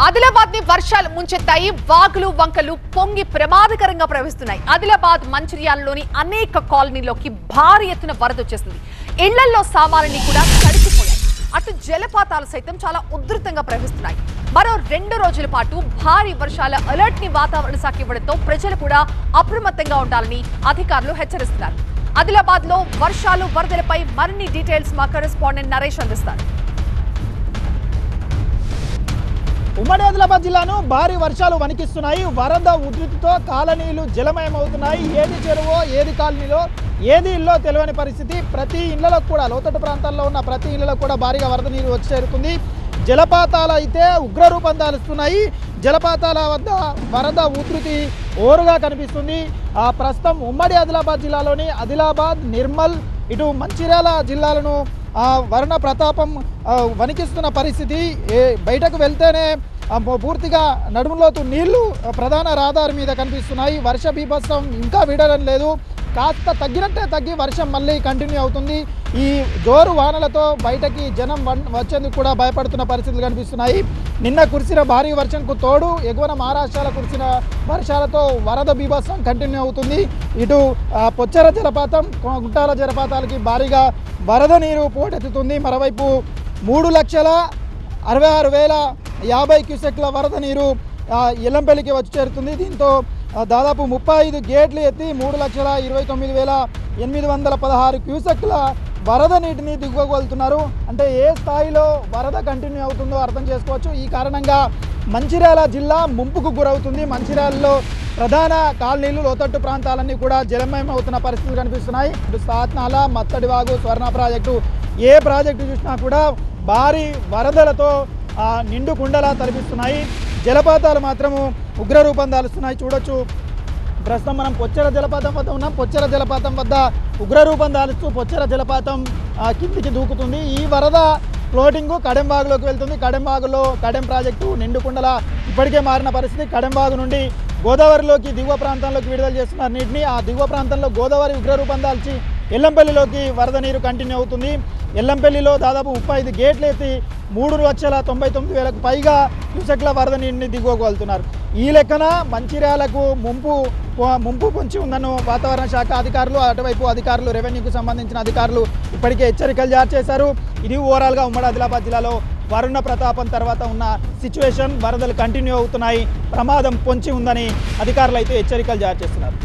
ఆదిలాబాద్ ని వర్షాలు ముంచెత్తాయి. వాగులు వంకలు పొంగి ప్రమాదకరంగా ప్రవహిస్తున్నాయి. ఆదిలాబాద్ మంచిర్యాలలోని అనేక కాలనీలోకి భారీ ఎత్తున వరద వచ్చేసింది. ఇళ్లల్లో సామాన్లని కూడా తడిసిపోయాయి. అటు జలపాతాలు సైతం చాలా ఉధృతంగా ప్రవహిస్తున్నాయి. మరో 2 రోజుల పాటు భారీ వర్షాల అలర్ట్ ని వాతావరణ శాఖ ఇవ్వడంతో ప్రజలు కూడా అప్రమత్తంగా ఉండాలని అధికారులు హెచ్చరిస్తున్నారు. ఆదిలాబాద్ లో వర్షాలు వరదలపై మరిన్ని డీటెయిల్స్ మా కరెస్పాండెంట్ నరేష్ అందిస్తారు. ఉమ్మడి ఆదిలాబాద్ జిల్లాను భారీ వర్షాలు వణికిస్తున్నాయి. వరద ఉధృతితో కాలనీలు జలమయమవుతున్నాయి. ఏది చెరువో ఏది కాలనీలో ఏది ఇల్లో తెలియని పరిస్థితి. ప్రతి ఇళ్లలో కూడా లోతట్టు ప్రాంతాల్లో ఉన్న ప్రతి ఇళ్లలో కూడా భారీగా వరద నీరు వచ్చి చేరుతుంది. జలపాతాలు అయితే ఉగ్రరూపం దాలుస్తున్నాయి. జలపాతాల వద్ద వరద ఉధృతి ఓరుగా కనిపిస్తుంది. ప్రస్తుతం ఉమ్మడి ఆదిలాబాద్ జిల్లాలోని ఆదిలాబాద్, నిర్మల్, ఇటు మంచిర్యాల జిల్లాలను వరుణ ప్రతాపం వణికిస్తున్న పరిస్థితి. బయటకు వెళ్తేనే పూర్తిగా నడుములోతు నీళ్లు ప్రధాన రహదారి మీద కనిపిస్తున్నాయి. వర్ష బీభత్సం ఇంకా వీడడం లేదు. కాస్త తగ్గినట్టే తగ్గి వర్షం మళ్ళీ కంటిన్యూ అవుతుంది. ఈ జోరు వానలతో బయటకి జనం వచ్చేందుకు కూడా భయపడుతున్న పరిస్థితులు కనిపిస్తున్నాయి. నిన్న కురిసిన భారీ వర్షంకు తోడు ఎగువన మహారాష్ట్రలో కురిసిన వర్షాలతో వరద బీభత్సం కంటిన్యూ అవుతుంది. ఇటు పొచ్చెర జలపాతం, గుంటాల జలపాతాలకి భారీగా వరద నీరు పోటెత్తుతుంది. మరోవైపు 3,66,050 క్యూసెక్ల వరద నీరు ఎల్లంపల్లికి వచ్చి చేరుతుంది. దీంతో దాదాపు 35 గేట్లు ఎత్తి 3,29,816 క్యూసెక్ల వరద నీటిని దిగువగలుతున్నారు. అంటే ఏ స్థాయిలో వరద కంటిన్యూ అవుతుందో అర్థం చేసుకోవచ్చు. ఈ కారణంగా మంచిర్యాల జిల్లా ముంపుకు గురవుతుంది. మంచిర్యాలలో ప్రధాన కాలనీలు, లోతట్టు ప్రాంతాలన్నీ కూడా జలమయం అవుతున్న పరిస్థితులు కనిపిస్తున్నాయి. ఇటు సాత్నాల, మత్తడివాగు, స్వర్ణ ప్రాజెక్టు, ఏ ప్రాజెక్టు చూసినా కూడా భారీ వరదలతో నిండు కుండలా తలపిస్తున్నాయి. జలపాతాలు మాత్రము ఉగ్రరూపం దాలుస్తున్నాయి. చూడొచ్చు, ప్రస్తుతం మనం పొచ్చెర జలపాతం వద్ద ఉన్నాం. పొచ్చెర జలపాతం వద్ద ఉగ్రరూపం దాలుస్తూ పొచ్చెర జలపాతం కిందికి దూకుతుంది. ఈ వరద ఫ్లోటింగ్ కడెంబాగులోకి వెళ్తుంది. కడెంబాగులో కడెం ప్రాజెక్టు నిండుకుండల ఇప్పటికే మారిన పరిస్థితి. కడెంబాగు నుండి గోదావరిలోకి దిగువ ప్రాంతంలోకి విడుదల చేస్తున్నారు నీటిని. ఆ దిగువ ప్రాంతంలో గోదావరి ఉగ్రరూపం దాల్చి ఎల్లంపల్లిలోకి వరద నీరు కంటిన్యూ అవుతుంది. ఎల్లంపల్లిలో దాదాపు 35 గేట్లు ఎత్తి 3,99,000కు పైగా క్యూసెక్ల వరద నీటిని దిగువగలుతున్నారు. ఈ లెక్కన మంచిర్యాలకు ముంపు పొంచి ఉందన్న వాతావరణ శాఖ అధికారులు, అటువైపు అధికారులు, రెవెన్యూకు సంబంధించిన అధికారులు ఇప్పటికే హెచ్చరికలు జారీ చేశారు. ఇది ఓవరాల్గా ఉమ్మడి ఆదిలాబాద్ జిల్లాలో వరుణ ప్రతాపం తర్వాత ఉన్న సిచ్యువేషన్. వరదలు కంటిన్యూ అవుతున్నాయి, ప్రమాదం పొంచి ఉందని అధికారులు అయితే హెచ్చరికలు జారీ చేస్తున్నారు.